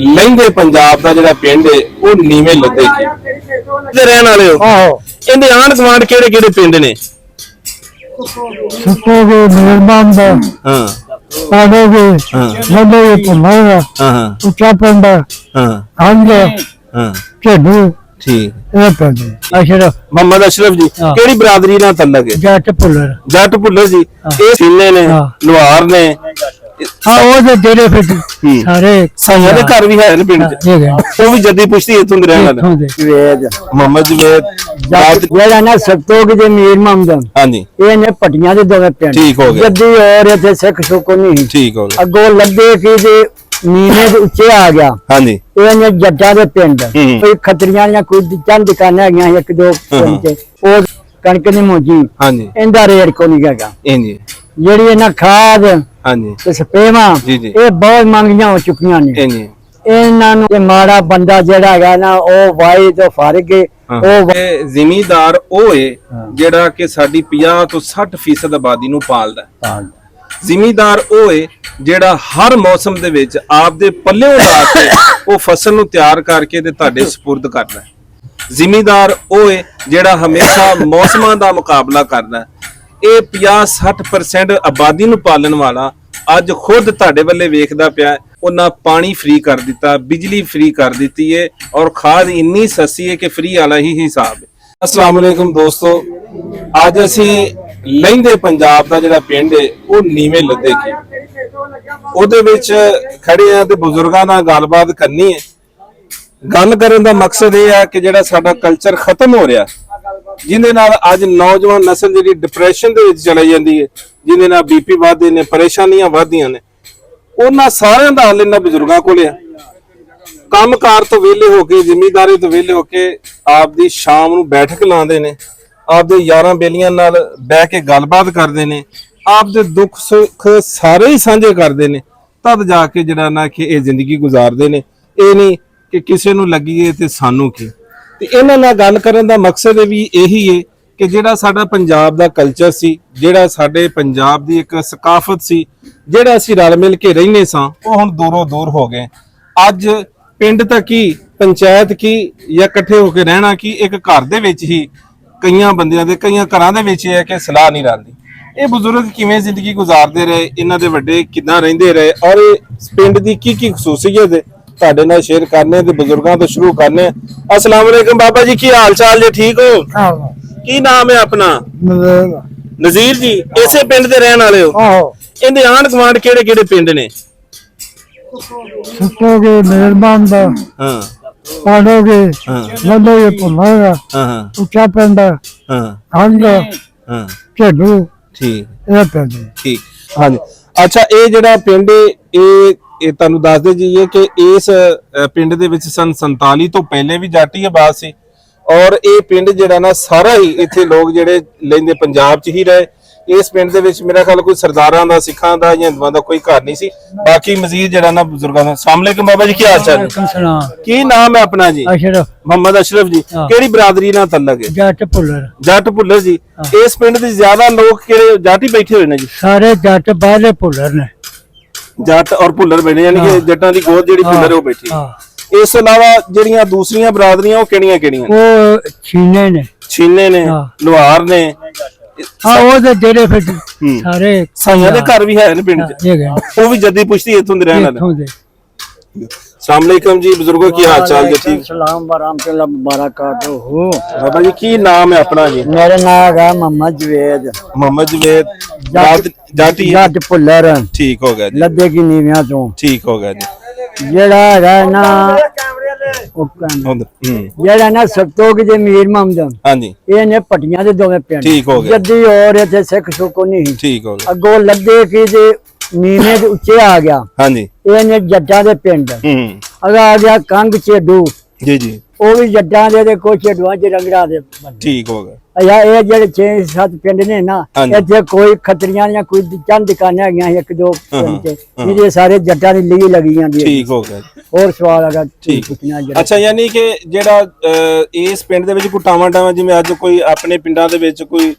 लहिंदे पंजाब का जिहड़ा पिंड है वो नीवें लद्दे के रहने वाले हो। आहो इहदे आंढ गुआंढ किहड़े पिंड ने? सुखोगे निर्माण दा हाँ पाड़ोगे हाँ लदोगे पुनागा हाँ उच्चा पिंड हाँ हंग हाँ झेडू ठीक। ਇਹ ਪਿੰਡ ਅਸ਼ਰਫ मोहम्मद अशरफ जी हाँ। केड़ी बरादरी नाल तल्लक है? ਜੱਟ ਭੁੱਲਰ जट भुल्लर जी हाँ। ये सीने ने हाँ। लुहार ने ਹਾਂ ਉਹ ਤੇ ਜਿਹੜੇ ਫਿਰ ਸਾਰੇ साइयां दे घर भी है ने पिंड च ਹੈਗੇ वो भी जद्दी पुश्ती इत्थों दे रहने वाले ਇੱਥੋਂ ਦੇ ਵੇਦ मोहम्मद जवेद ਜਿਹੜਾ ਨਾ ਸਤੋਗ ਦੇ ਮੀਰ ਮੁਹੰਮਦ हाँ जी ਇਹ ਨੇ ਪਟੀਆਂ ਦੇ ਦੋਵੇਂ ਪਿੰਡ ਠੀਕ ਹੋ ਗਿਆ। ਜੱਦੀ ਔਰ ਇੱਥੇ ਸਿੱਖ ਸੁੱਕੋ ਨਹੀਂ ठीक हो गया ਅੱਗੋਂ ਲੱਗੇ ਕਿ ਜੇ ਨੀਵੇਂ ਦੇ ਉੱਚੇ ਆ ਗਿਆ हाँ जी ਇਹ ਨੇ ਜੱਟਾਂ ਦੇ ਪਿੰਡ ਕੋਈ ਖੱਤਰੀਆਂ ਦੀਆਂ ਕੋਈ ਚੰਦ ਦੁਕਾਨਾਂ ਹੈਗੀਆਂ ਇੱਕ ਦੋ ਪਿੰਡ ਚ ਉਹ ਕਣਕ ਨਹੀਂ ਮੋਜੀ हाँ जी ਇਹਦਾ ਰੇਟ ਕੋ ਨਹੀਂ ਹੈਗਾ इन जी ਜਿਹੜੀ ਇਹਨਾਂ ਖਾਦ हाँ जी ਤੇ ਸਪਰੇਵਾਂ ਜੀ, ਜੀ। ਇਹ ਬਹੁਤ ਮੰਗੀਆਂ ਹੋ ਚੁੱਕੀਆਂ ਨੇ इन जी ਇਹਨਾਂ ਨੂੰ ਇਹ ਮਾੜਾ ਬੰਦਾ ਜਿਹੜਾ ਹੈਗਾ ਨਾ ਉਹ ਵਾਈ ਤੋਂ ਫਰਕ ਉਹ ਇਹ ਜ਼ਿਮੀਂਦਾਰ ਉਹ ਏ ਜਿਹੜਾ ਕਿ ਸਾਡੀ 50 ਤੋਂ 60% ਆਬਾਦੀ ਨੂੰ ਪਾਲਦਾ ਹੈ। ਜ਼ਿਮੀਂਦਾਰ ਉਹ ਏ ਜਿਹੜਾ ਹਰ ਮੌਸਮ ਦੇ ਵਿੱਚ ਆਪਦੇ ਪੱਲਿਓਂ ਲਾ ਕੇ ਉਹ ਫਸਲ ਨੂੰ ਤਿਆਰ ਕਰਕੇ ਤੇ ਤੁਹਾਡੇ ਸਪੁਰਦ ਕਰਦਾ ਹੈ। ਜ਼ਿਮੀਂਦਾਰ ਉਹ ਏ ਜਿਹੜਾ ਹਮੇਸ਼ਾ ਮੌਸਮਾਂ ਦਾ ਮੁਕਾਬਲਾ ਕਰਦਾ ਹੈ। ਇਹ 50-60% ਆਬਾਦੀ ਨੂੰ ਪਾਲਣ ਵਾਲਾ ਅੱਜ ਖੁਦ ਤੁਹਾਡੇ ਵੱਲੇ ਵੇਖਦਾ ਪਿਆ। ਉਹਨਾਂ ਪਾਣੀ ਫ੍ਰੀ ਕਰ ਦਿੱਤਾ, ਬਿਜਲੀ ਫ੍ਰੀ ਕਰ ਦਿੱਤੀ ਹੈ ਔਰ ਖਾਦ ਇੰਨੀ ਸਸਤੀ ਹੈ ਕਿ ਫ੍ਰੀ ਵਾਲਾ ਹੀ ਹਿਸਾਬ ਹੈ। अस्सलाम वालेकुम दोस्तों, ਅੱਜ ਅਸੀਂ ਲਹਿੰਦੇ ਪੰਜਾਬ ਦਾ ਜਿਹੜਾ ਪਿੰਡ ਹੈ ਉਹ ਨੀਵੇਂ ਲੱਦੇ ਕੀ ਉਹਦੇ ਵਿੱਚ ਖੜੇ ਆ ਤੇ ਬਜ਼ੁਰਗਾਂ ਨਾਲ ਗੱਲਬਾਤ ਕਰਨੀ ਹੈ। ਗੱਲ ਕਰਨ ਦਾ ਮਕਸਦ ਇਹ ਹੈ ਕਿ ਜਿਹੜਾ ਸਾਡਾ ਕਲਚਰ ਖਤਮ ਹੋ ਰਿਹਾ, ਜਿਹਦੇ ਨਾਲ ਅੱਜ ਨੌਜਵਾਨ ਨਸਲ ਜਿਹੜੀ ਡਿਪਰੈਸ਼ਨ ਦੇ ਵਿੱਚ ਚਲੀ ਜਾਂਦੀ ਹੈ, ਜਿਹਦੇ ਨਾਲ ਬੀਪੀ ਵੱਧਦੇ ਨੇ, ਪਰੇਸ਼ਾਨੀਆਂ ਵੱਧਦੀਆਂ ਨੇ, ਉਹਨਾਂ ਸਾਰਿਆਂ ਦਾ ਹੱਲ ਇਹਨਾਂ ਬਜ਼ੁਰਗਾਂ ਕੋਲ ਹੈ। ਕੰਮਕਾਰ ਤੋਂ ਵਿਹਲੇ ਹੋ ਕੇ, ਜ਼ਿੰਮੇਵਾਰੀ ਤੋਂ ਵਿਹਲੇ ਹੋ ਕੇ ਆਪਦੀ ਸ਼ਾਮ ਨੂੰ ਬੈਠਕ ਲਾਉਂਦੇ ਨੇ, ਆਪਦੇ ਯਾਰਾਂ ਬੇਲੀਆਂ ਨਾਲ ਬਹਿ ਕੇ ਗੱਲਬਾਤ ਕਰਦੇ ਨੇ, ਆਪਦੇ ਦੁੱਖ ਸੁੱਖ ਸਾਰੇ ਹੀ ਸਾਂਝੇ ਕਰਦੇ ਨੇ, ਤਦ ਜਾ ਕੇ ਜਿਹੜਾ ਨਾ ਕਿ ਇਹ ਜ਼ਿੰਦਗੀ ਗੁਜ਼ਾਰਦੇ ਨੇ। ਇਹ ਨਹੀਂ ਕਿ ਕਿਸੇ ਨੂੰ ਲੱਗੀਏ ਤੇ ਸਾਨੂੰ ਕੀ। ਤੇ ਇਹਨਾਂ ਨਾਲ ਗੱਲ ਕਰਨ ਦਾ ਮਕਸਦ ਵੀ ਇਹੀ ਹੈ ਕਿ ਜਿਹੜਾ ਸਾਡਾ ਪੰਜਾਬ ਦਾ ਕਲਚਰ ਸੀ, ਜਿਹੜਾ ਸਾਡੇ ਪੰਜਾਬ ਦੀ ਇੱਕ ਸਕਾਫਤ ਸੀ, ਜਿਹੜਾ ਅਸੀਂ ਰਲ ਮਿਲ ਕੇ ਰਹਿੰਦੇ ਸਾਂ, ਉਹ ਹੁਣ ਦੂਰੋਂ ਦੂਰ ਹੋ ਗਏ। ਅੱਜ ਪਿੰਡ ਤੱਕ ਕੀ, ਪੰਚਾਇਤ ਕੀ, ਜਾਂ ਇਕੱਠੇ ਹੋ ਕੇ ਰਹਿਣਾ ਕੀ, ਇੱਕ ਘਰ ਦੇ ਵਿੱਚ ਹੀ ਕਈਆਂ ਬੰਦਿਆਂ ਦੇ ਕਈਆਂ ਘਰਾਂ ਦੇ ਵਿੱਚ ਇਹ ਹੈ ਕਿ ਸਲਾਹ ਨਹੀਂ ਰਲਦੀ। ਇਹ ਬਜ਼ੁਰਗ ਕਿਵੇਂ ਜ਼ਿੰਦਗੀ ਗੁਜ਼ਾਰਦੇ ਰਹੇ, ਇਹਨਾਂ ਦੇ ਵੱਡੇ ਕਿੱਦਾਂ ਰਹਿੰਦੇ ਰਹੇ, ਔਰ ਇਹ ਪਿੰਡ ਦੀ ਕੀ ਕੀ ਖਸੂਸੀਅਤ ਹੈ ਤੁਹਾਡੇ ਨਾਲ ਸ਼ੇਅਰ ਕਰਨੇ ਤੇ ਬਜ਼ੁਰਗਾਂ ਤੋਂ ਸ਼ੁਰੂ ਕਰਨੇ। अस्सलाम वालेकुम बाबा जी, की हाल चाल जे? ठीक हो? की नाम है अपना? नजीर जी। इसे पिंड दे रहने वाले हो? ਆਹੋ इहदे आंढ गुआंढ किहड़े किहड़े पिंड ने? ਸੁਖੋਗੇ ਨਿਰਮਾਣ ਦਾ हाँ ਪਾੜੋਗੇ हाँ ਲਦੋਗੇ ਪੁਨਾਗਾ हाँ हाँ ਉੱਚਾ ਪਿੰਡ हाँ ਹੰਗ हाँ ਝੇਡੂ ठीक ਇਹ ਪਿੰਡ ठीक हाँ जी। अच्छा, ये ਜਿਹੜਾ ਪਿੰਡ ਇਹ ਤੁਹਾਨੂੰ ਦੱਸ ਦੇ ਜੀ ਕਿ ਇਸ ਪਿੰਡ ਦੇ ਵਿੱਚ ਸਨ 47 ਤੋਂ ਪਹਿਲੇ ਵੀ ਜਾਟੀ ਆਬਾਦ ਸੀ, ਔਰ ਇਹ ਪਿੰਡ ਜਿਹੜਾ ਨਾ ਸਾਰਾ ਹੀ ਇੱਥੇ ਲੋਕ ਜਿਹੜੇ ਲੈਂਦੇ ਪੰਜਾਬ 'ਚ ਹੀ ਰਹੇ। ਇਸ ਪਿੰਡ ਦੇ ਵਿੱਚ ਮੇਰਾ ਖਿਆਲ ਕੋਈ ਸਰਦਾਰਾਂ ਦਾ, ਸਿੱਖਾਂ ਦਾ ਜਾਂ ਹਿੰਦੂਆਂ ਦਾ ਕੋਈ ਘਰ ਨਹੀਂ ਸੀ। ਬਾਕੀ ਮਜ਼ੀਦ ਜਿਹੜਾ ਨਾ ਬਜ਼ੁਰਗਾਂ ਦਾ। अस्सलाम वालेकुम बाबा जी, की हाल चाल है? ਸਲਾਮ की नाम है अपना जी? ਅਸ਼ਰਫ मोहम्मद अशरफ जी। हाँ। केड़ी बरादरी नाल तल्लक है? ਜੱਟ ਭੁੱਲਰ जट भुल्लर जी। इस पिंड ਦੇ ਜ਼ਿਆਦਾ ਲੋਕ ਕਿਹੜੇ ਜਾਟ ਹੀ ਬੈਠੇ ਹੋਏ ਨੇ ਜੀ? ਸਾਰੇ ਜੱਟ ਬਾਹਲੇ ਭੁੱਲਰ ਨੇ ਜੱਟ ਔਰ ਭੁੱਲਰ ਬਣੇ, ਯਾਨੀ ਕਿ ਜੱਟਾਂ ਦੀ ਗੋਦ ਜਿਹੜੀ ਭੁੱਲਰ ਹੈ ਉਹ ਬੈਠੀ। ਹਾਂ ਇਸ ਤੋਂ ਇਲਾਵਾ ਜਿਹੜੀਆਂ ਦੂਸਰੀਆਂ ਬਰਾਦਰੀਆਂ ਉਹ ਕਿਹੜੀਆਂ ਕਿਹੜੀਆਂ? ਉਹ ਛੀਨੇ ਨੇ ਛੀਨੇ ਨੇ, ਹਾਂ। ਲੁਹਾਰ ਨੇ, ਹਾਂ ਉਹ ਤੇ ਜਿਹੜੇ ਫਿਰ ਸਾਰੇ ਸਾਈਆਂ ਦੇ ਘਰ ਵੀ ਹੈ ਨੇ ਪਿੰਡ 'ਚ, ਹੈਗੇ ਉਹ ਵੀ ਜੱਦੀ ਪੁਸ਼ਤੀ ਇੱਥੋਂ ਦੇ ਰਹਿਣ ਵਾਲੇ। ਇੱਥੋਂ ਦੇ अस्सलाम वालेकुम जी बुजुर्गो, की हाल चाल जी? ठीक। सलाम वरहमतुल्लाह वबरकातुहू। बाबा जी, की नाम है अपना जी? मेरा नाम है मोहम्मद जवेद मोहम्मद जवेद। जाटी है? जट भुल्लर ठीक हो गया जी, लद्दे की नीवियां तो ठीक हो गया जी। ਜਿਹੜਾ ਹੈਗਾ ਨਾ उधर ਜਿਹੜਾ ਨਾ ਸਤੋਗ ਦੇ ਮੀਰ ਮੁਹੰਮਦ हाँ जी ਇਹ ਨੇ ਪਟੀਆਂ ਦੇ ਦੋਵੇਂ ਪਿੰਡ ठीक हो गया, ਜੱਦੀ ਔਰ ਇੱਥੇ ਸਿੱਖ ਸੁੱਕੋ ਨਹੀਂ ठीक हो गया। ਅੱਗੋਂ ਲੱਗੇ ਕਿ ਜੇ ਨੀਵੇਂ ਦੇ ਉੱਚੇ ਆ ਗਿਆ हाँ जी ਇਹ ਨੇ ਜੱਟਾਂ ਦੇ ਪਿੰਡ ਅਗਾ ਆ ਗਿਆ ਕੰਗ ਝੇਡੂ, जी जी ਉਹ ਵੀ ਜੱਟਾਂ ਦੇ ਤੇ ਕੋਈ ਝੇਡੂਆਂ ਚ ਰੰਗੜਾ ਦੇ ਬੰਦੇ। ठीक हो गया। ਅਜਾ ਇਹ ਜਿਹੜੇ 6-7 ਪਿੰਡ ਨੇ ਨਾ, ਹਾਂਜੀ। ਇੱਥੇ ਕੋਈ ਖੱਤਰੀਆਂ ਜਾਂ ਕੋਈ ਚੰਦ ਦੁਕਾਨਾਂ ਹੈਗੀਆਂ ਇੱਕ ਦੋ ਪਿੰਡ ਚ, ਜਿਹੜੇ ਸਾਰੇ ਜੱਟਾਂ ਦੀ ਲੀਹ ਲੱਗੀ ਜਾਂਦੀ ਹੈ। ठीक हो गया। ਹੋਰ ਸਵਾਲ ਹੈਗਾ ਠੀਕ। ਪੁੱਛਣਾ ਜਿਹੜਾ ਅੱਛਾ, ਯਾਨੀ ਕਿ ਜਿਹੜਾ ਇਸ ਪਿੰਡ ਦੇ ਵਿੱਚ ਕੋਈ ਟਾਵਾਂ ਜਿਵੇਂ ਅੱਜ ਕੋਈ ਆਪਣੇ ਪਿੰਡਾਂ ਦੇ ਵਿੱਚ ਕੋਈ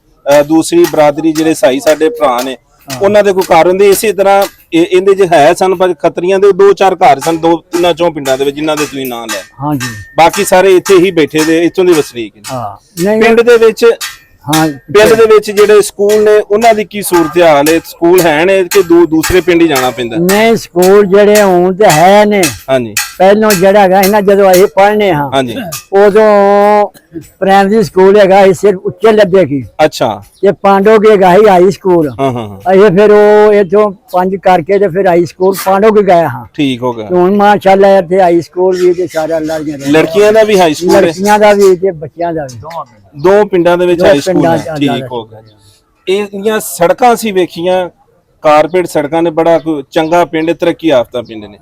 ਦੂਸਰੀ ਬਰਾਦਰੀ ਜਿਹੜੇ ਸਾਈ ਸਾਡੇ ਭਰਾ ਨੇ, ਉਹਨਾਂ ਦੇ ਕੋਈ ਘਰ ਹੁੰਦੇ। ਇਸੇ ਤਰ੍ਹਾਂ ਇਹਦੇ 'ਚ ਹੈ ਸਨ, ਪਰ ਖੱਤਰੀਆਂ ਦੇ 2-4 ਘਰ ਸਨ 2-3 ਪਿੰਡਾਂ ਦੇ ਵਿੱਚ ਜਿਨ੍ਹਾਂ ਦੇ ਤੁਸੀਂ ਨਾਂ ਲੈ। ਹਾਂਜੀ ਬਾਕੀ ਸਾਰੇ ਇੱਥੇ ਹੀ ਬੈਠੇ ਦੇ, ਇੱਥੋਂ ਦੇ ਵਸਨੀਕ ਨੇ। ਹਾਂ ਨਹੀਂ ਪਿੰਡ ਦੇ ਵਿੱਚ ਹਾਂ ਪਿੰਡ ਦੇ ਵਿੱਚ ਜਿਹੜੇ ਸਕੂਲ ਨੇ ਉਹਨਾਂ ਦੀ ਕੀ ਸੂਰਤ ਹਾਲ ਹੈ? ਸਕੂਲ ਹੈ ਨੇ ਕਿ ਦੂਸਰੇ ਪਿੰਡ ਹੀ ਜਾਣਾ ਪੈਂਦਾ? ਨਹੀਂ ਸਕੂਲ ਜਿਹੜੇ ਹੁਣ ਤੇ ਹੈ ਨੇ। ਹਾਂਜੀ ਪਹਿਲੋਂ ਜਿਹੜਾ ਹੈਗਾ ਇਹਨਾਂ ਜਦੋਂ ਅਸੀਂ ਪੜ੍ਹਨੇ ਹਾਂ ਹਾਂਜੀ ਉਦੋਂ ਪ੍ਰਾਇਮਰੀ ਸਕੂਲ ਹੈਗਾ ਸੀ ਸਿਰਫ ਉੱਚੇ ਲੱਦੇ ਕੀ ਅੱਛਾ ਤੇ ਪਾਂਡੋਗੇ ਹੈਗਾ ਸੀ ਹਾਈ ਸਕੂਲ। ਹਾਂ ਹਾਂ ਅਸੀਂ ਫਿਰ ਉਹ ਇੱਥੋਂ 5 ਕਰਕੇ ਤੇ ਫਿਰ ਹਾਈ ਸਕੂਲ ਪਾਂਡੋਗੇ ਗਏ ਹਾਂ। ਠੀਕ ਹੋ ਗਿਆ। ਤੇ ਹੁਣ ਮਾਸ਼ਾਅੱਲਾ ਇੱਥੇ ਹਾਈ ਸਕੂਲ ਵੀ ਤੇ ਸਾਰਾ ਲੜੀਆਂ ਲੜਕੀਆਂ ਦਾ ਵੀ ਹਾਈ ਸਕੂਲ ਹੈ? ਲੜਕੀਆਂ ਦਾ ਵੀ ਤੇ ਬੱਚਿਆਂ ਦਾ ਵੀ। ਦੋ ਪਿੰਡਾਂ ਦੇ ਵਿੱਚ ਦੋ ਹਾਈ ਸਕੂਲ ਪਿੰਡਾਂ ਹੈ। ਚ ਠੀਕ ਹੋ ਗਿਆ। ਇਹਦੀਆਂ ਸੜਕਾਂ ਸੀ ਵੇਖੀਆਂ, ਕਾਰਪੇਟ ਸੜਕਾਂ ਨੇ, ਬੜਾ ਕੋਈ ਚੰਗਾ ਪਿੰਡ, ਤਰੱਕੀ ਯਾਫਤਾ ਪਿੰਡ ਨੇ।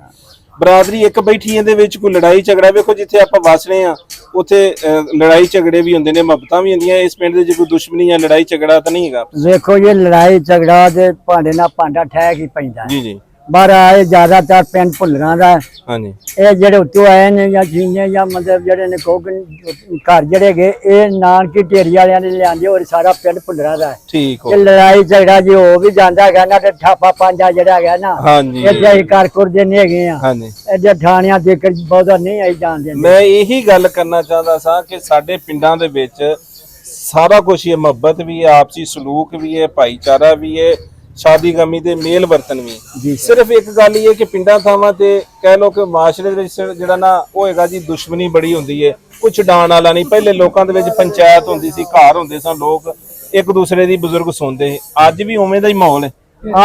ਬਰਾਦਰੀ ਇੱਕ ਬੈਠੀ ਇਹਦੇ ਵਿੱਚ ਕੋਈ ਲੜਾਈ ਝਗੜਾ, ਵੇਖੋ ਜਿੱਥੇ ਆਪਾਂ ਵਸ ਰਹੇ ਆ ਉੱਥੇ ਲੜਾਈ ਝਗੜੇ ਵੀ ਹੁੰਦੇ ਨੇ, ਮੁਹੱਬਤਾਂ ਵੀ ਹੁੰਦੀਆਂ। ਇਸ ਪਿੰਡ ਦੇ ਜੇ ਕੋਈ ਦੁਸ਼ਮਣੀ ਜਾਂ ਲੜਾਈ ਝਗੜਾ ਤਾਂ ਨਹੀਂ ਹੈਗਾ? ਵੇਖੋ ਇਹ ਲੜਾਈ ਝਗੜਾ ਤੇ ਭਾਂਡੇ ਨਾਲ ਭਾਂਡਾ ਠਹਿ ਕੀ ਪੈਂਦਾ। ਜੀ ਜੀ ਬਾਹਰ ਆਏ ਜ਼ਿਆਦਾਤਰ ਪਿੰਡ ਭੁੱਲਰਾਂ ਦਾ। ਹਾਂਜੀ ਇਹ ਜਿਹੜੇ ਉੱਤੋਂ ਆਏ ਨੇ ਜਾਂ ਜੀਨੇ ਜਾਂ ਮਤਲਬ ਜਿਹੜੇ ਨੇ ਘਰ ਜਿਹੜੇ ਗਏ ਇਹ ਨਾਨਕੀ ਢੇਰੀ ਵਾਲਿਆਂ ਨੇ ਲਿਆਂਦੇ, ਔਰ ਸਾਰਾ ਪਿੰਡ ਭੁੱਲਰਾਂ ਦਾ। ਠੀਕ ਹੋ ਇਹ ਲੜਾਈ ਝਗੜਾ ਜੀ ਹੋ ਵੀ ਜਾਂਦਾ ਹੈਗਾ ਨਾ, ਤੇ ਠਾਪਾ ਪੰਜਾ ਜਿਹੜਾ ਹੈਗਾ ਨਾ ਹਾਂਜੀ ਇੱਥੇ ਅਸੀਂ ਕਰਕੁਰ ਦੇ ਨਹੀਂ ਹੈਗੇ ਆ। ਹਾਂਜੀ ਇਹਦੇ ਥਾਣਿਆਂ ਦੇ ਬਹੁਤਾ ਨਹੀਂ ਆਈ ਜਾਂਦੇ। ਮੈਂ ਇਹੀ ਗੱਲ ਕਰਨਾ ਚਾਹੁੰਦਾ ਸਾਂ ਕਿ ਸਾਡੇ ਪਿੰਡਾਂ ਦੇ ਵਿੱਚ ਸਾਰਾ ਕੁਝ ਹੀ ਹੈ, ਮੁਹੱਬਤ ਵੀ ਹੈ, ਆਪਸੀ ਸਲੂਕ ਵੀ ਹੈ, ਭਾਈਚਾਰਾ ਵੀ ਹੈ, ਸ਼ਾਦੀ ਗਮੀ ਦੇ ਮੇਲ ਵਰਤਨ ਵੀ। ਜੀ ਸਿਰਫ ਇੱਕ ਗੱਲ ਇਹ ਹੈ ਕਿ ਪਿੰਡਾਂ ਥਾਵਾਂ ਤੇ ਕਹਿ ਲੋ ਕਿ ਮਾਸ਼ਰੇ ਦੇ ਵਿੱਚ ਜਿਹੜਾ ਨਾ ਉਹ ਹੈਗਾ ਜੀ ਦੁਸ਼ਮਣੀ ਬੜੀ ਹੁੰਦੀ ਹੈ, ਕੁਛ ਡਾਣ ਵਾਲਾ ਨਹੀਂ। ਪਹਿਲੇ ਲੋਕਾਂ ਦੇ ਵਿੱਚ ਪੰਚਾਇਤ ਹੁੰਦੀ ਸੀ, ਘਰ ਹੁੰਦੇ ਸਨ, ਲੋਕ ਇੱਕ ਦੂਸਰੇ ਦੀ ਬਜ਼ੁਰਗ ਸੁਣਦੇ। ਅੱਜ ਵੀ ਉਵੇਂ ਦਾ ਹੀ ਮਾਹੌਲ ਹੈ?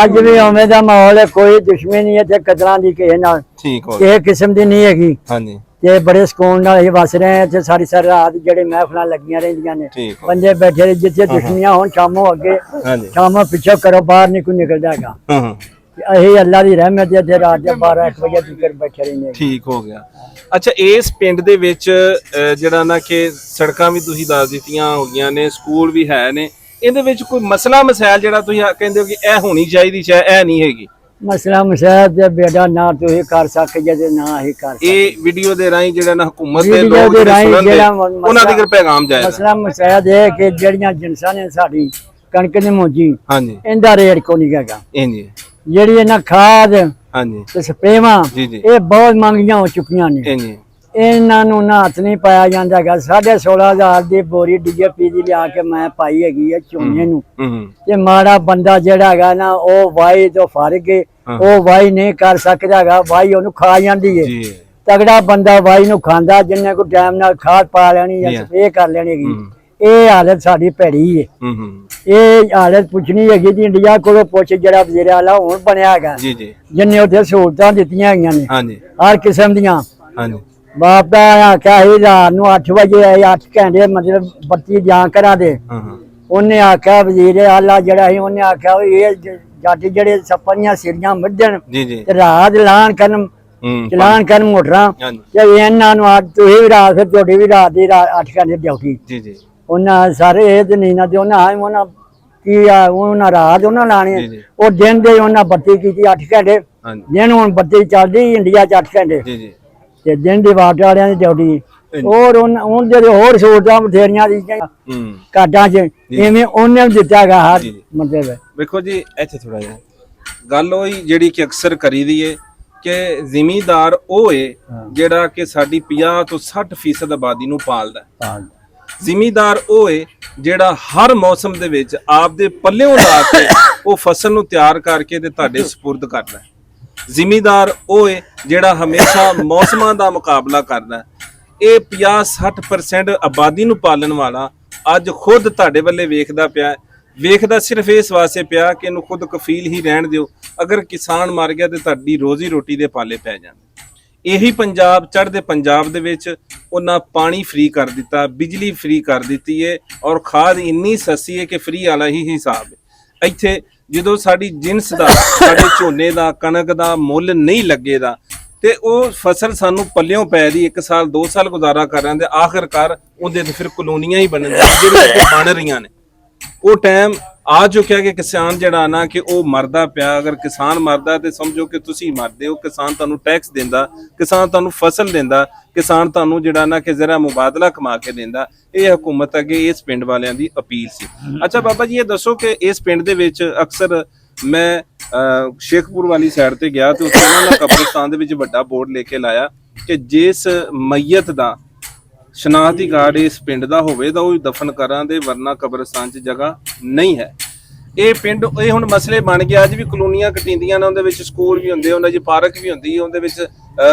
ਅੱਜ ਵੀ ਉਵੇਂ ਦਾ ਮਾਹੌਲ ਹੈ, ਕੋਈ ਦੁਸ਼ਮਣੀ ਨਹੀਂ ਇੱਥੇ ਕਦਰਾਂ ਦੀ ਕਿਸੇ ਨਾਲ ਠੀਕ ਹੋ ਕਿਸੇ ਕਿਸਮ ਦੀ ਨਹੀਂ ਹੈਗੀ। ਹਾਂਜੀ ਤੇ ਬੜੇ ਸਕੂਨ ਨਾਲ ਅਸੀਂ ਵਸ ਰਹੇ ਹਾਂ ਇੱਥੇ। ਸਾਰੀ ਸਾਰੀ ਰਾਤ ਜਿਹੜੇ ਮਹਿਫਲਾਂ ਲੱਗੀਆਂ ਰਹਿੰਦੀਆਂ ਨੇ, ਠੀਕ ਹੋ ਬੰਦੇ ਬੈਠੇ ਨੇ, ਜਿੱਥੇ ਦੁਸ਼ਮਣੀਆਂ ਹੋਣ ਸ਼ਾਮੋਂ ਅੱਗੇ ਹਾਂਜੀ ਸ਼ਾਮੋਂ ਪਿੱਛੇ ਕਰੋ, ਬਾਹਰ ਨਹੀਂ ਕੋਈ ਨਿਕਲਦਾ ਹੈਗਾ। ਹਾਂ ਹਾਂ ਤੇ ਅਸੀਂ ਅੱਲਾ ਦੀ ਰਹਿਮਤ ਹੈ ਇੱਥੇ ਰਾਤ ਦੇ 12-1 ਵਜੇ ਤੱਕ ਬੈਠੇ ਰਹਿੰਦੇ ਹਾਂ। ਠੀਕ ਹੋ ਗਿਆ। ਅੱਛਾ ਇਸ ਪਿੰਡ ਦੇ ਵਿੱਚ ਜਿਹੜਾ ਨਾ ਕਿ ਸੜਕਾਂ ਵੀ ਤੁਸੀਂ ਦੱਸ ਦਿੱਤੀਆਂ ਹੋ ਗਈਆਂ ਨੇ, ਸਕੂਲ ਵੀ ਹੈ ਨੇ, ਇਹਦੇ ਵਿੱਚ ਕੋਈ ਮਸਲਾ ਮਸਾਇਲ ਜਿਹੜਾ ਤੁਸੀਂ ਕਹਿੰਦੇ ਹੋ ਕਿ ਇਹ ਹੋਣੀ ਚਾਹੀਦੀ ਸ਼ਾਇਦ ਇਹ ਨਹੀਂ ਹੈਗੀ? ਮਸਲਾ ਮਸਾਇਲ ਦੇ ਬੇੜਾ ਨਾ ਤੁਸੀਂ ਕਰ ਸਕਦੇ ਜੇ ਨਾ ਹੀ ਕਰ ਸਕਦੇ। ਇਹ ਵੀਡੀਓ ਦੇ ਰਾਹੀਂ ਜਿਹੜਾ ਨਾ ਹਕੂਮਤ ਦੇ ਵੀਡੀਓ ਲੋਕ ਦੇ ਜਿਹੜੇ ਰਾਹੀਂ ਸੁਣਨਦੇ ਜਿਹੜਾ ਉਹਨਾਂ ਦੇ ਪੈਗਾਮ ਜਾਏਗਾ। ਮਸਲਾ ਮਸਾਇਲ ਇਹ ਕਿ ਜਿਹੜੀਆਂ ਜਿਨਸਾਂ ਨੇ ਸਾਡੀ ਕਣਕ ਦੀ ਮੋਜੀ ਹਾਂਜੀ ਇਹਦਾ ਰੇਟ ਕੋ ਨਹੀਂ ਹੈਗਾ। ਇੰਜੀ ਜਿਹੜੀ ਇਹਨਾਂ ਖਾਦ ਹਾਂਜੀ ਤੇ ਸਪਰੇਵਾਂ ਜੀ ਜੀ ਇਹ ਬਹੁਤ ਮਹਿੰਗੀਆਂ ਹੋ ਚੁੱਕੀਆਂ ਨੇ। ਇੰਜੀ ਇਹਨਾਂ ਨੂੰ ਨਾ ਹੱਥ ਨਹੀਂ ਪਾਇਆ ਜਾਂਦਾ ਹੈਗਾ। 16,500 ਦੀ ਬੋਰੀ ਡੀਏਪੀ ਦੀ ਲਿਆ ਕੇ ਮੈਂ ਪਾਈ ਹੈਗੀ ਹੈ ਝੋਨੇ ਨੂੰ। ਤੇ ਮਾੜਾ ਬੰਦਾ ਜਿਹੜਾ ਹੈਗਾ ਨਾ ਉਹ ਵਾਈ ਤੋਂ ਫੜ ਕੇ ਉਹ ਵਾਈ ਨਹੀਂ ਕਰ ਸਕਦਾ ਹੈਗਾ, ਵਾਈ ਉਹਨੂੰ ਖਾ ਜਾਂਦੀ ਹੈ। ਜੀ ਤਗੜਾ ਬੰਦਾ ਵਾਈ ਨੂੰ ਖਾਂਦਾ, ਜਿੰਨੇ ਕੋ ਟਾਈਮ ਨਾਲ ਖਾਦ ਪਾ ਲੈਣੀ ਜਾਂ ਸਪਰੇਅ ਕਰ ਲੈਣੀ ਹੈਗੀ। ਇਹ ਹਾਲਤ ਸਾਡੀ ਭੈੜੀ ਹੈ। ਇਹ ਹਾਲਤ ਪੁੱਛਣੀ ਹੈਗੀ ਜੀ ਇੰਡੀਆ ਕੋਲੋਂ ਪੁੱਛ, ਜਿਹੜਾ ਵਜ਼ੀਰ ਆਲਾ ਹੁਣ ਬਣਿਆ ਹੈਗਾ, ਜੀ ਜੀ ਜਿੰਨੇ ਉੱਥੇ ਸਹੂਲਤਾਂ ਦਿੱਤੀਆਂ ਹੈਗੀਆਂ ਨੇ ਹਾਂਜੀ ਹਰ ਕਿਸਮ ਦੀਆਂ। ਹਾਂਜੀ ਬਾਪ ਦਾ ਆਖਿਆ ਸੀ ਰਾਤ ਨੂੰ 8 ਵਜੇ 8 ਘੰਟੇ ਮਤਲਬ ਬੱਤੀ ਜਾਂ ਕਰਾਂ ਦੇ। ਉਹਨੇ ਆਖਿਆ ਵਜ਼ੀਰ ਆਲਾ ਜਿਹੜਾ ਸੀ, ਉਹਨੇ ਆਖਿਆ ਵੀ ਇਹ ਜੱਟ ਜਿਹੜੇ ਸੱਪਾਂ ਸਿਰੀਆਂ ਵੱਢਣ ਜੀ ਜੀ ਤੇ ਰਾਤ ਐਲਾਨ ਕਰਨ ਚਲਾਨ ਕਰਨ ਮੋਟਰਾਂ ਤੇ ਇਹਨਾਂ ਨੂੰ ਤੁਸੀਂ ਵੀ ਰਾਤ, ਫਿਰ ਤੁਹਾਡੀ ਵੀ ਰਾਤ ਦੀ 8 ਘੰਟੇ ਡਿਊਟੀ। ਜੀ ਜੀ ਉਹਨਾਂ ਸਾਰੇ ਇਹ ਤੇ ਨਹੀਂ ਨਾ ਤੇ ਉਹਨਾਂ ਕੀ ਆ ਉਹਨਾਂ ਰਾਤ ਉਹਨਾਂ ਲਾਣੇ, ਉਹ ਦਿਨ ਦੇ ਉਹਨਾਂ ਬੱਤੀ ਕੀਤੀ 8 ਘੰਟੇ। ਦਿਨ ਹੁਣ ਬੱਤੀ ਚੱਲਦੀ ਇੰਡੀਆ 'ਚ 8 ਘੰਟੇ ਤੇ ਦਿਨ ਦੀ ਵਾਟ ਵਾਲਿਆਂ ਦੀ ਡਿਊਟੀ। ਹੋਰ ਉਹਨਾਂ ਦੇ ਹੋਰ ਸਹੂਲਤਾਂ ਬਥੇਰੀਆਂ ਦੀ ਕਾਡਾਂ 'ਚ ਇਵੇਂ ਉਹਨੇ ਦਿੱਤਾ ਹੈਗਾ ਹਰ ਮਤਲਬ। ਵੇਖੋ ਜੀ ਇੱਥੇ ਥੋੜਾ ਜਿਹਾ ਗੱਲ ਹੋਈ ਜਿਹੜੀ ਕਿ ਅਕਸਰ ਕਰੀਦੀ ਏ ਕਿ ਜ਼ਿਮੀਂਦਾਰ ਉਹ ਏ ਜਿਹੜਾ ਕਿ ਸਾਡੀ 50 ਤੋਂ 60% ਆਬਾਦੀ ਨੂੰ ਪਾਲਦਾ। ਜ਼ਿਮੀਂਦਾਰ ਉਹ ਏ ਜਿਹੜਾ ਹਰ ਮੌਸਮ ਦੇ ਵਿੱਚ ਆਪਦੇ ਪੱਲਿਓਂ ਲਾ ਕੇ ਉਹ ਫਸਲ ਨੂੰ ਤਿਆਰ ਕਰਕੇ ਤੇ ਤੁਹਾਡੇ ਸਪੁਰਦ ਕਰਦਾ। ਜ਼ਿਮੀਂਦਾਰ ਉਹ ਏ ਜਿਹੜਾ ਹਮੇਸ਼ਾ ਮੌਸਮਾਂ ਦਾ ਮੁਕਾਬਲਾ ਕਰਦਾ। ਇਹ 50-60% ਆਬਾਦੀ ਨੂੰ ਪਾਲਣ ਵਾਲਾ ਅੱਜ ਖੁਦ ਤੁਹਾਡੇ ਵੱਲੇ ਵੇਖਦਾ ਪਿਆ। ਵੇਖਦਾ ਸਿਰਫ ਇਸ ਵਾਸਤੇ ਪਿਆ ਕਿ ਇਹਨੂੰ ਖੁਦ ਕਫੀਲ ਹੀ ਰਹਿਣ ਦਿਓ। ਅਗਰ ਕਿਸਾਨ ਮਰ ਗਿਆ ਤੇ ਤੁਹਾਡੀ ਰੋਜ਼ੀ ਰੋਟੀ ਦੇ ਪਾਲੇ ਪੈ ਜਾਣ। ਇਹੀ ਪੰਜਾਬ ਚੜ੍ਹਦੇ ਪੰਜਾਬ ਦੇ ਵਿੱਚ ਉਹਨਾਂ ਪਾਣੀ ਫ੍ਰੀ ਕਰ ਦਿੱਤਾ, ਬਿਜਲੀ ਫ੍ਰੀ ਕਰ ਦਿੱਤੀ ਹੈ, ਔਰ ਖਾਦ ਇੰਨੀ ਸਸਤੀ ਹੈ ਕਿ ਫ੍ਰੀ ਵਾਲਾ ਹੀ ਹਿਸਾਬ ਹੈ। ਇੱਥੇ ਜਦੋਂ ਸਾਡੀ ਜਿਨਸ ਦਾ, ਸਾਡੇ ਝੋਨੇ ਦਾ, ਕਣਕ ਦਾ ਮੁੱਲ ਨਹੀਂ ਲੱਗੇਦਾ ਤੇ ਉਹ ਫਸਲ ਸਾਨੂੰ ਪੱਲਿਓਂ ਪੈ ਦੀ 1 ਸਾਲ 2 ਸਾਲ ਗੁਜ਼ਾਰਾ ਕਰ ਰਹੇ ਤੇ ਆਖਿਰਕਾਰ ਉਹਦੇ ਤੇ ਫਿਰ ਕਲੋਨੀਆਂ ਹੀ ਬਣਨ ਜਿਹੜੀਆਂ ਬਣ ਰਹੀਆਂ ਨੇ। ਉਹ ਟਾਈਮ ਆ ਚੁੱਕਿਆ ਕਿ ਕਿਸਾਨ ਜਿਹੜਾ ਨਾ ਕਿ ਉਹ ਮਰਦਾ ਪਿਆ। ਅਗਰ ਕਿਸਾਨ ਮਰਦਾ ਤੇ ਸਮਝੋ ਕਿ ਤੁਸੀਂ ਮਰਦੇ ਹੋ। ਕਿਸਾਨ ਤੁਹਾਨੂੰ ਟੈਕਸ ਦਿੰਦਾ, ਕਿਸਾਨ ਤੁਹਾਨੂੰ ਫਸਲ ਦਿੰਦਾ, ਕਿਸਾਨ ਤੁਹਾਨੂੰ ਜਿਹੜਾ ਨਾ ਕਿ ਜ਼ਰਾ ਮੁਬਾਦਲਾ ਕਮਾ ਕੇ ਦਿੰਦਾ। ਇਹ ਹਕੂਮਤ ਅੱਗੇ ਇਸ ਪਿੰਡ ਵਾਲਿਆਂ ਦੀ ਅਪੀਲ ਸੀ। ਅੱਛਾ ਬਾਬਾ ਜੀ ਇਹ ਦੱਸੋ ਕਿ ਇਸ ਪਿੰਡ ਦੇ ਵਿੱਚ ਅਕਸਰ ਮੈਂ ਸ਼ੇਖਪੁਰ ਵਾਲੀ ਸਾਈਡ ਤੇ ਗਿਆ ਤੇ ਉੱਥੇ ਉਹਨਾਂ ਨੇ ਕਬਰਸਤਾਨ ਦੇ ਵਿੱਚ ਵੱਡਾ ਬੋਰਡ ਲੈ ਕੇ ਲਾਇਆ ਕਿ ਜਿਸ ਮਈਤ ਦਾ ਸ਼ਨਾਖਤੀ ਕਾਰਡ ਇਸ ਪਿੰਡ ਦਾ ਹੋਵੇ ਤਾਂ ਉਹ ਦਫਨ ਕਰਾਂ ਦੇ, ਵਰਨਾ ਕਬਰਸਤਾਨ 'ਚ ਜਗ੍ਹਾ ਨਹੀਂ ਹੈ। ਇਹ ਪਿੰਡ ਇਹ ਹੁਣ ਮਸਲੇ ਬਣ ਗਿਆ। ਅੱਜ ਵੀ ਕਲੋਨੀਆਂ ਕਟਿੰਦੀਆਂ ਨੇ, ਉਹਦੇ ਵਿੱਚ ਸਕੂਲ ਵੀ ਹੁੰਦੇ, ਉਹਨਾਂ 'ਚ ਪਾਰਕ ਵੀ ਹੁੰਦੀ, ਉਹਦੇ ਵਿੱਚ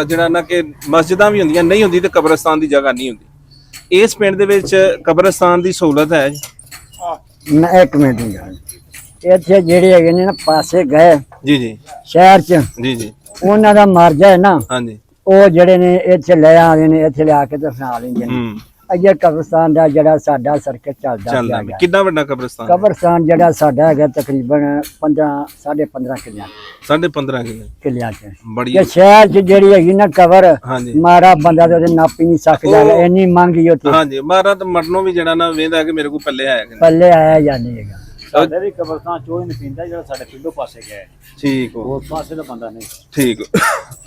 ਜਿਹੜਾ ਨਾ ਕਿ ਮਸਜਿਦਾਂ ਵੀ ਹੁੰਦੀਆਂ, ਨਹੀਂ ਹੁੰਦੀ ਤੇ ਕਬਰਸਤਾਨ ਦੀ ਜਗ੍ਹਾ ਨਹੀਂ ਹੁੰਦੀ। ਇਸ ਪਿੰਡ ਦੇ ਵਿੱਚ ਕਬਰਸਤਾਨ ਦੀ ਸਹੂਲਤ ਹੈ ਜੀ? ਮੈਂ ਇੱਕ ਮਿੰਟ ਇੱਥੇ ਜਿਹੜੇ ਹੈਗੇ ਨੇ ਨਾ ਪਾਸੇ ਗਏ ਜੀ ਜੀ ਸ਼ਹਿਰ 'ਚ, ਜੀ ਜੀ ਉਹਨਾਂ ਦਾ ਮਰਜ਼ਾ ਹੈ ਨਾ, ਹਾਂਜੀ ਉਹ ਜਿਹੜੇ ਨੇ ਇੱਥੇ ਲੈ ਆਉਂਦੇ ਨੇ, ਇੱਥੇ ਲਿਆ ਕੇ ਦਫਨਾ ਲੈਂਦੇ ਨੇ। ਅੱਗੇ ਕਬਰਸਤਾਨ ਦਾ ਜਿਹੜਾ ਸਾਡਾ ਸਰਕਟ ਚੱਲਦਾ ਚੱਲਦਾ ਕਿੰਨਾ ਵੱਡਾ ਕਬਰਸਤਾਨ? ਕਬਰਸਤਾਨ ਜਿਹੜਾ ਸਾਡਾ ਹੈਗਾ ਤਕਰੀਬਨ 15.5 ਕਿੱਲਿਆਂ 15.5 ਕਿੱਲਿਆਂ 'ਚ। ਬੜੀ ਇਹ ਸ਼ਹਿਰ 'ਚ ਜਿਹੜੀ ਹੈਗੀ ਨਾ ਕਬਰ, ਹਾਂਜੀ ਮਾਰਾ ਬੰਦਾ ਤੇ ਉਹਦੇ ਨਾਪੀ ਨਹੀਂ ਸਕਦਾ, ਇੰਨੀ ਮੰਗੀ ਉੱਥੇ। ਹਾਂਜੀ ਮਾਰਾ ਤਾਂ ਮਰਨੋਂ ਵੀ ਜਿਹੜਾ ਨਾ ਵੇਂਦਾ ਕਿ ਮੇਰੇ ਕੋਲ ਪੱਲੇ ਆਇਆ ਕਿ ਨਹੀਂ। ਪੱਲੇ ਆਇਆ ਜਾਂ ਨਹੀਂ ਹੈਗਾ। ਸਾਡੇ ਵੀ ਕਬਰਸਤਾਨ ਚੋਂ ਹੀ ਨਹੀਂ ਪੀਂਦਾ, ਜਿਹੜਾ ਸਾਡੇ ਪਿੰਡੋਂ ਪਾਸੇ ਗਿਆ ਹੈ। ਠੀਕ ਹੋ, ਉਸ ਪਾਸੇ ਦਾ ਬੰਦਾ ਨਹੀਂ। ਠੀਕ ਹੋ।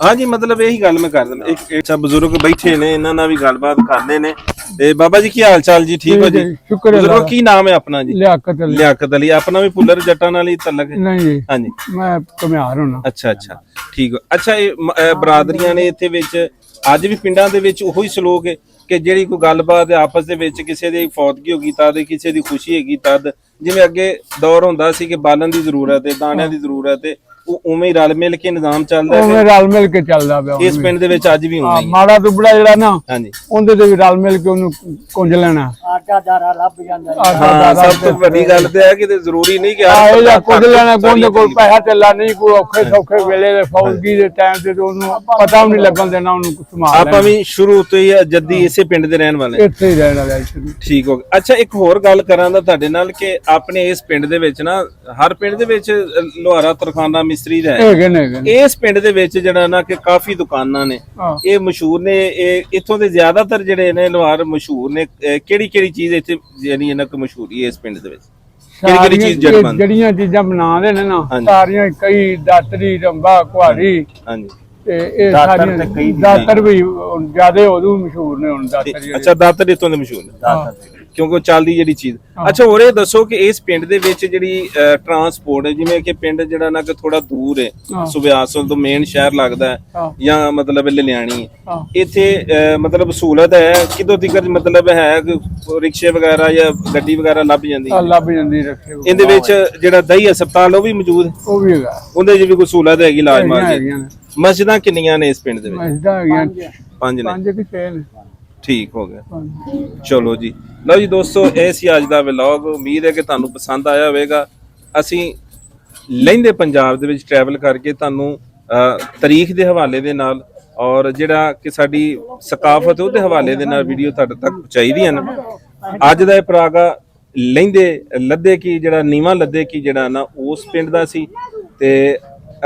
ਹਾਂਜੀ ਮਤਲਬ ਇਹੀ ਗੱਲ ਮੈਂ ਕਰ ਦਿੰਦਾ। ਇੱਕ ਬਜ਼ੁਰਗ ਬੈਠੇ ਨੇ, ਇਹਨਾਂ ਨਾਲ ਵੀ ਗੱਲਬਾਤ ਕਰਦੇ ਨੇ। ਤੇ ਬਾਬਾ ਜੀ ਕੀ ਹਾਲ ਚਾਲ ਜੀ? ਠੀਕ ਹੋ ਜੀ? ਸ਼ੁਕਰ ਹੈ। ਬਜ਼ੁਰਗ ਕੀ ਨਾਮ ਹੈ ਆਪਣਾ ਜੀ? ਲਿਆਕਤ ਅਲੀ। ਲਿਆਕਤ ਅਲੀ। ਆਪਣਾ ਵੀ ਪੁੱਲਰ ਜੱਟਾਂ ਨਾਲ ਹੀ ਤਲਕ ਹੈ? ਨਹੀਂ ਜੀ, ਹਾਂਜੀ ਮੈਂ ਘੁਮਿਆਰ ਹੋਣਾ। ਅੱਛਾ ਅੱਛਾ ਠੀਕ ਹੋ। ਅੱਛਾ ਇਹ ਬਰਾਦਰੀਆਂ ਨੇ ਇੱਥੇ ਵਿੱਚ ਅੱਜ ਵੀ ਪਿੰਡਾਂ ਦੇ ਵਿੱਚ ਉਹੀ ਸਲੋਕ ਹੈ ਕਿ ਜਿਹੜੀ ਕੋਈ ਗੱਲਬਾਤ ਆਪਸ ਦੇ ਵਿੱਚ ਕਿਸੇ ਦੀ ਫੌਤਗੀ ਹੋ ਗਈ ਤਦ, ਕਿਸੇ ਦੀ ਖੁਸ਼ੀ ਹੈਗੀ ਤਦ, ਜਿਵੇਂ ਅੱਗੇ ਦੌਰ ਹੁੰਦਾ ਸੀ ਕਿ ਬਾਲਣ ਦੀ ਜ਼ਰੂਰਤ ਹੈ, ਦਾਣਿਆਂ ਦੀ ਜ਼ਰੂਰਤ ਹੈ, ਉਹ ਉਵੇਂ ਹੀ ਰਲ ਮਿਲ ਕੇ ਨਿਜ਼ਾਮ ਚੱਲਦਾ ਉਹ ਹੈ। ਰਲ ਮਿਲ ਕੇ ਚੱਲਦਾ ਪਿਆ। ਇਸ ਪਿੰਡ ਦੇ ਵਿੱਚ ਅੱਜ ਵੀ ਹੁੰਦਾ ਹੀ ਹੈ। ਮਾੜਾ ਦੁਬੜਾ ਜਿਹੜਾ ਨਾ, ਹਾਂਜੀ ਉਹਦੇ ਤੇ ਵੀ ਰਲ ਮਿਲ ਕੇ ਉਹਨੂੰ ਕੁੰਝ ਲੈਣਾ। ਆਟਾ ਦਾਰਾ ਲੱਭ ਜਾਂਦਾ ਹੈ। ਹਾਂ ਸਭ ਤੋਂ ਵੱਡੀ ਗੱਲ ਤੇ ਹੈ ਕਿ ਤੇ ਜ਼ਰੂਰੀ ਨਹੀਂ ਕਿ ਆਏ ਜਾਂ ਕੁਝ ਲੈਣਾ, ਕੋਈ ਕੋਲ ਪੈਸਾ ਧੇਲਾ ਨਹੀਂ, ਕੋਈ ਔਖੇ ਸੌਖੇ ਵੇਲੇ ਦੇ ਫੌਜੀ ਦੇ ਟਾਈਮ ਤੇ ਉਹਨੂੰ ਪਤਾ ਵੀ ਨਹੀਂ ਲੱਗਣ ਦੇਣਾ, ਉਹਨੂੰ ਸੰਭਾਲ ਆਪਾਂ ਵੀ ਸ਼ੁਰੂ ਤੋਂ ਹੀ ਜੱਦੀ ਇਸੇ ਪਿੰਡ ਦੇ ਰਹਿਣ ਵਾਲੇ ਹਾਂ। ਇੱਥੇ ਹੀ ਰਹਿਣਾ ਹੈ ਸ਼ੁਰੂ। ਠੀਕ ਹੋ ਗਿਆ। ਅੱਛਾ ਇੱਕ ਹੋਰ ਗੱਲ ਕਰਾਂ ਦਾ ਤੁਹਾਡੇ ਨਾਲ ਕਿ ਆਪਣੇ ਇਸ ਪਿੰਡ ਦੇ ਵਿੱਚ ਨਾ, ਹਰ ਪਿੰਡ ਦੇ ਵਿੱਚ ਲੋਹਾਰਾ, ਤਰਖਾਨਾ, ਮਿਸਤਰੀ ਦਾ ਹੈ। ਹੈਗੇ ਨੇ। ਇਸ ਪਿੰਡ ਦੇ ਵਿੱਚ ਜਿਹੜਾ ਨਾ ਕਿ ਕਾਫੀ ਦੁਕਾਨਾਂ ਨੇ, ਹਾਂ। ਇਹ ਮਸ਼ਹੂਰ ਨੇ। ਇਹ ਇੱਥੋਂ ਦੇ ਜ਼ਿਆਦਾਤਰ ਜਿਹੜੇ ਨੇ ਲੋਹਾਰ ਮਸ਼ਹੂਰ ਨੇ। ਕਿਹੜੀ ਕਿਹੜੀ ਚੀਜ਼ ਇੱਥੇ ਜਿਹੜੀ ਇਹਨਾਂ ਕੋ ਮਸ਼ਹੂਰੀ ਹੈ ਇਸ ਪਿੰਡ ਦੇ ਵਿੱਚ? ਕਿਹੜੀ ਕਿਹੜੀ ਚੀਜ਼ ਜਿਹੜੀਆਂ ਚੀਜ਼ਾਂ ਬਣਾਉਂਦੇ ਨੇ ਨਾ, ਹਾਂਜੀ। ਸਾਰੀਆਂ ਕਈ ਦਾਤਰੀ, ਰੰਬਾ, ਕੁਹਾੜੀ ਹਾਂਜੀ ਤੇ ਇਹ ਦਾਤਰ ਸਾਰੀਆਂ ਤੇ ਕਈ ਦਾਤਰ ਵੀ ਜਿਆਦਾ ਉਦੋਂ ਮਸ਼ਹੂਰ ਨੇ ਹੁਣ ਦਾਤਰ ਜਿਹੜੇ। ਅੱਛਾ ਦਾਤਰ ਇੱਥੋਂ ਦੇ ਮਸ਼ਹੂਰ ਨੇ ਕਿਉਂਕਿ ਉਹ ਚੱਲਦੀ ਜਿਹੜੀ ਚੀਜ਼। ਅੱਛਾ ਹੋਰ ਇਹ ਦੱਸੋ ਕਿ ਇਸ ਪਿੰਡ ਦੇ ਵਿੱਚ ਜਿਹੜੀ ਟਰਾਂਸਪੋਰਟ ਹੈ, ਜਿਵੇਂ ਕਿ ਪਿੰਡ ਜਿਹੜਾ ਨਾ ਕਿ ਥੋੜਾ ਦੂਰ ਹੈ, ਸੁਬਿਆਸਲ ਤੋਂ ਮੇਨ ਸ਼ਹਿਰ ਲੱਗਦਾ ਹੈ ਜਾਂ ਮਤਲਬ ਲੁਧਿਆਣੀ ਹੈ, ਇੱਥੇ ਮਤਲਬ ਸਹੂਲਤ ਹੈ ਕਿਦੋਂ ਤੱਕ? ਮਤਲਬ ਹੈ ਕਿ ਰਿਕਸ਼ੇ ਵਗੈਰਾ ਜਾਂ ਗੱਡੀ ਵਗੈਰਾ ਲੱਭ ਜਾਂਦੀ ਹੈ? ਲੱਭ ਜਾਂਦੀ ਰੱਖੇ। ਇਹਦੇ ਵਿੱਚ ਜਿਹੜਾ ਦਹੀਂ ਹਸਪਤਾਲ ਉਹ ਵੀ ਮੌਜੂਦ ਹੈ? ਉਹ ਵੀ ਹੈਗਾ। ਉਹਦੇ 'ਚ ਵੀ ਕੋਈ ਸਹੂਲਤ ਹੈਗੀ ਇਲਾਜ ਮਾਰ ਹੈਗੀਆਂ ਨੇ। ਮਸਜਿਦਾਂ ਕਿੰਨੀਆਂ ਨੇ ਇਸ ਪਿੰਡ ਦੇ ਵਿੱਚ? ਮਸਜਿਦਾਂ ਹੈਗੀਆਂ 5 ਨੇ। 5 ਕਿ 6 ਨੇ। ਠੀਕ ਹੋ ਗਿਆ। ਚਲੋ ਜੀ, ਲਓ ਜੀ ਦੋਸਤੋ, ਇਹ ਸੀ ਅੱਜ ਦਾ ਵਲੌਗ। ਉਮੀਦ ਹੈ ਕਿ ਤੁਹਾਨੂੰ ਪਸੰਦ ਆਇਆ ਹੋਵੇਗਾ। ਅਸੀਂ ਲਹਿੰਦੇ ਪੰਜਾਬ ਦੇ ਵਿੱਚ ਟਰੈਵਲ ਕਰਕੇ ਤੁਹਾਨੂੰ ਤਾਰੀਖ ਦੇ ਹਵਾਲੇ ਦੇ ਨਾਲ ਔਰ ਜਿਹੜਾ ਕਿ ਸਾਡੀ ਸਕਾਫਤ ਉਹਦੇ ਹਵਾਲੇ ਦੇ ਨਾਲ ਵੀਡੀਓ ਤੁਹਾਡੇ ਤੱਕ ਪਹੁੰਚਾਈ ਦੀਆਂ ਨੇ। ਅੱਜ ਦਾ ਇਹ ਪਰਾਗਾ ਲਹਿੰਦੇ ਲੱਦੇ ਕੀ ਜਿਹੜਾ ਨੀਵਾਂ ਲੱਦੇ ਕੀ ਜਿਹੜਾ ਨਾ ਉਸ ਪਿੰਡ ਦਾ ਸੀ। ਤੇ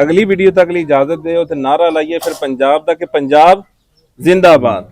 ਅਗਲੀ ਵੀਡੀਓ ਤੱਕ ਲਈ ਇਜਾਜ਼ਤ ਦਿਓ ਤੇ ਨਾਰਾ ਲਾਈਏ ਫਿਰ ਪੰਜਾਬ ਦਾ ਕਿ ਪੰਜਾਬ ਜ਼ਿੰਦਾਬਾਦ।